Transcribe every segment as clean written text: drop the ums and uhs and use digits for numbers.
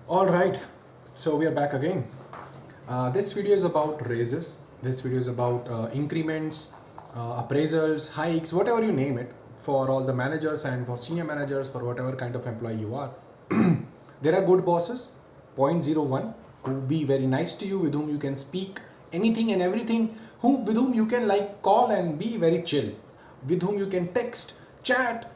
All right, so we are back again. This video is about raises. This video is about increments, appraisals, hikes, whatever you name it, for all the managers and for senior managers, for whatever kind of employee you are. There are good bosses, point zero 0.01, who be very nice to you, with whom you can speak anything and everything, with whom you can like call and be very chill, with whom you can text, chat.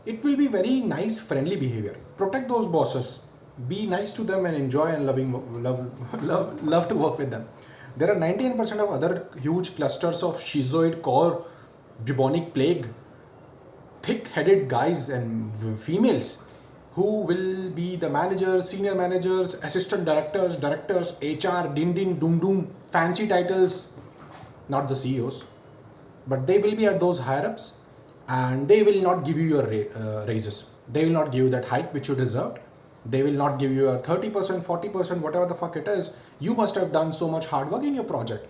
It will be very nice, friendly behavior. Protect those bosses. Be nice to them and enjoy and love to work with them. There are 99% of other huge clusters of schizoid core, bubonic plague, thick-headed guys and females who will be the managers, senior managers, assistant directors, HR, din din, doom doom, fancy titles, not the CEOs, but they will be at those higher ups and they will not give you your raises. They will not give you that hike which you deserved. They will not give you a 30%, 40%, whatever the fuck it is. You must have done so much hard work in your project.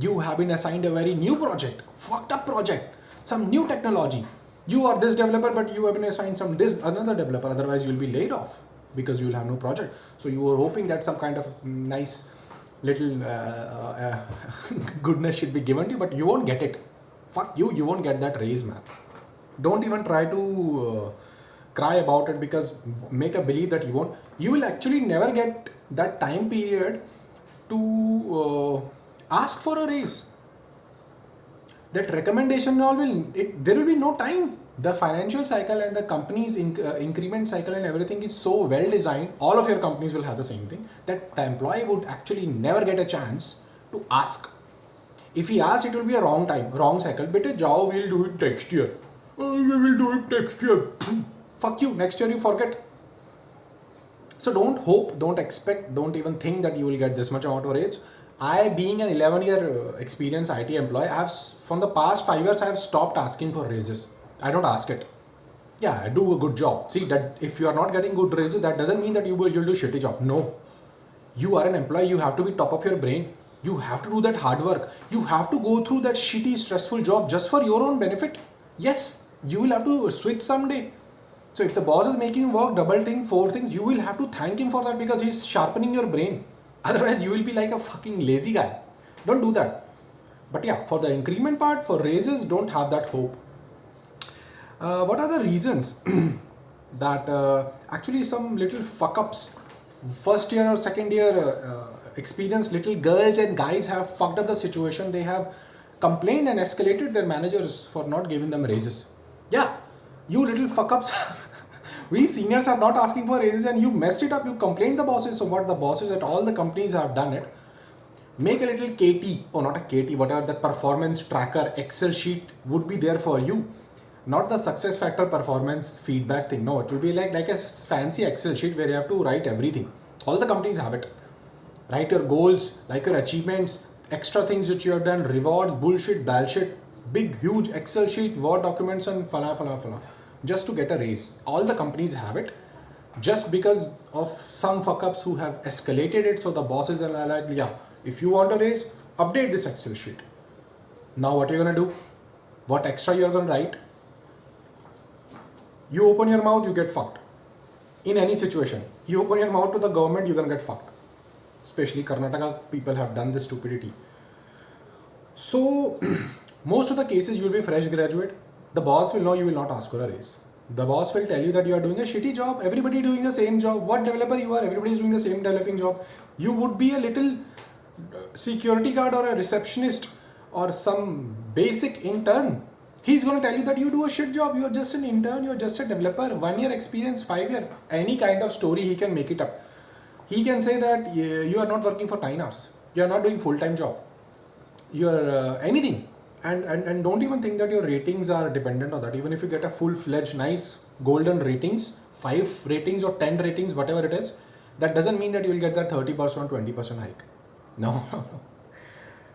You have been assigned a very new project, fucked up project, some new technology. You are this developer, but you have been assigned another developer. Otherwise, you will be laid off because you will have no project. So you were hoping that some kind of nice little goodness should be given to you, but you won't get it. Fuck you, you won't get that raise, man. Don't even try to cry about it, because make a believe that you won't. You will actually never get that time period to ask for a raise. That recommendation all there will be no time. The financial cycle and the company's increment cycle and everything is so well designed. All of your companies will have the same thing, that the employee would actually never get a chance to ask. If he asks, it will be a wrong time, wrong cycle. Bete jao, we'll do it next year. We will do it next year. Fuck you, next year you forget. So don't hope, don't expect, don't even think that you will get this much amount of raise. I, being an 11-year experienced IT employee, from the past 5 years, I have stopped asking for raises. I don't ask it. Yeah, I do a good job. See, that if you are not getting good raises, that doesn't mean that you'll do a shitty job. No. You are an employee, you have to be top of your brain. You have to do that hard work. You have to go through that shitty, stressful job just for your own benefit. Yes, you will have to switch someday. So if the boss is making you work double thing, four things, you will have to thank him for that, because he's sharpening your brain. Otherwise, you will be like a fucking lazy guy. Don't do that. But yeah, for the increment part, for raises, don't have that hope. What are the reasons that actually some little fuck ups, first year or second year experienced little girls and guys have fucked up the situation? They have complained and escalated their managers for not giving them raises. Yeah, you little fuck ups. We seniors are not asking for raises and you messed it up. You complained the bosses. So what the bosses at all the companies have done it, make a little KT, or not a KT, whatever that performance tracker Excel sheet would be there for you. Not the success factor performance feedback thing. No, it will be like a fancy Excel sheet where you have to write everything. All the companies have it. Write your goals, like your achievements, extra things which you have done, rewards, bullshit, big, huge Excel sheet, Word documents, and fala, just to get a raise. All the companies have it. Just because of some fuck ups who have escalated it, so the bosses are like, yeah, if you want a raise, update this Excel sheet. Now what are you gonna do? What extra you're gonna write? You open your mouth, you get fucked. In any situation, you open your mouth to the government, you're gonna get fucked. Especially Karnataka people have done this stupidity. So most of the cases, you will be a fresh graduate. The boss will know you will not ask for a raise. The boss will tell you that you are doing a shitty job. Everybody doing the same job. What developer you are, everybody is doing the same developing job. You would be a little security guard or a receptionist or some basic intern. He's going to tell you that you do a shit job. You're just an intern. You're just a developer. 1 year experience, 5 year. Any kind of story, he can make it up. He can say that you are not working for 9 hours. You are not doing full-time job. You are anything. And don't even think that your ratings are dependent on that. Even if you get a full-fledged, nice, golden ratings, 5 ratings or 10 ratings, whatever it is, that doesn't mean that you will get that 30% or 20% hike. No.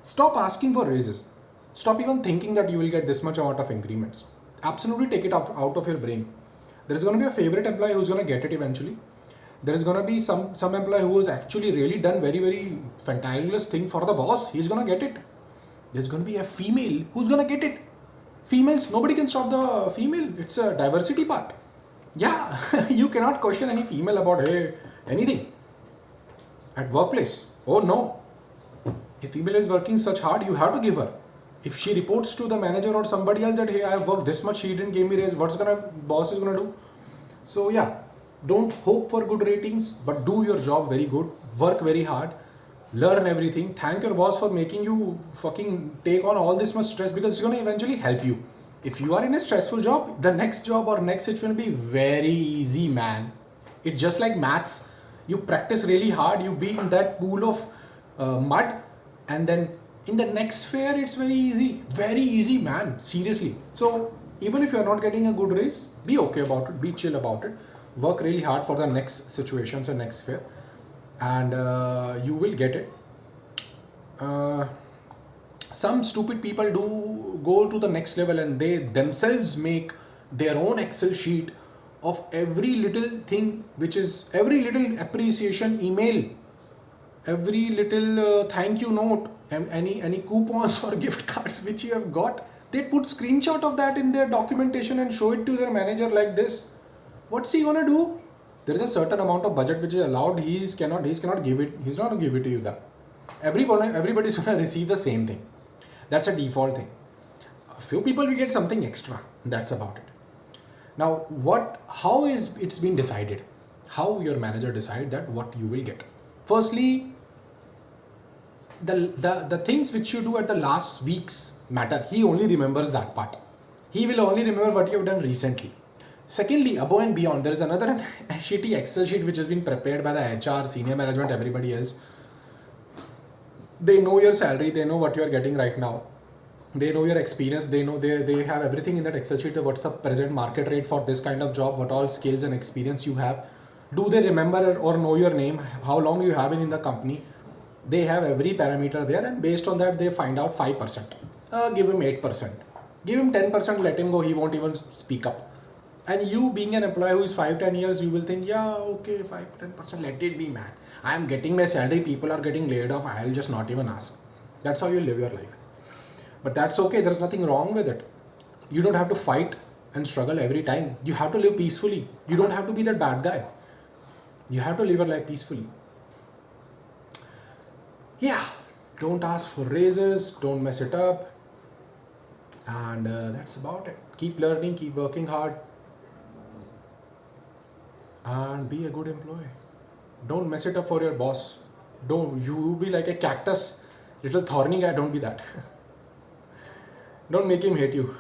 Stop asking for raises. Stop even thinking that you will get this much amount of increments. Absolutely take it out of your brain. There is going to be a favorite employee who's going to get it eventually. There is going to be some employee who has actually really done very, very fantabulous thing for the boss. He's going to get it. There's going to be a female who's going to get it. Females, nobody can stop the female. It's a diversity part. Yeah, you cannot question any female about, hey, anything at workplace. Oh no, if female is working such hard, you have to give her. If she reports to the manager or somebody else that hey, I have worked this much, she didn't give me raise, what's gonna boss is gonna do? So yeah, don't hope for good ratings, but do your job very good, work very hard, learn everything. Thank your boss for making you fucking take on all this much stress, because it's gonna eventually help you. If you are in a stressful job, the next job or next situation will be very easy, man. It's just like maths. You practice really hard, you be in that pool of mud, and then in the next fair it's very easy, man, seriously. So even if you are not getting a good raise, be okay about it, be chill about it, work really hard for the next situations and next fair, and you will get it. Some stupid people do go to the next level and they themselves make their own Excel sheet of every little thing, which is every little appreciation email, every little thank you note, and any coupons or gift cards which you have got. They put screenshot of that in their documentation and show it to their manager like this. What's he gonna do? There is a certain amount of budget which is allowed. He cannot give it. He's not gonna give it to you. That everybody's gonna receive the same thing. That's a default thing. A few people will get something extra. That's about it. Now, how is it's been decided? How your manager decide that what you will get? Firstly, the things which you do at the last weeks matter. He only remembers that part. He will only remember what you have done recently. Secondly, above and beyond, there is another shitty Excel sheet which has been prepared by the HR, senior management, everybody else. They know your salary, they know what you are getting right now, they know your experience, they know they have everything in that Excel sheet. What's the present market rate for this kind of job, what all skills and experience you have. Do they remember or know your name, how long you have been in the company? They have every parameter there, and based on that they find out 5%. Give him 8%, give him 10%, let him go, he won't even speak up. And you being an employee who is 5-10 years, you will think, yeah, okay, 5-10%, let it be, man. I am getting my salary, people are getting laid off, I'll just not even ask. That's how you live your life. But that's okay, there's nothing wrong with it. You don't have to fight and struggle every time. You have to live peacefully. You don't have to be that bad guy. You have to live your life peacefully. Yeah, don't ask for raises, don't mess it up. And that's about it. Keep learning, keep working hard, and be a good employee. Don't mess it up for your boss. Don't you be like a cactus, little thorny guy, don't be that. Don't make him hate you.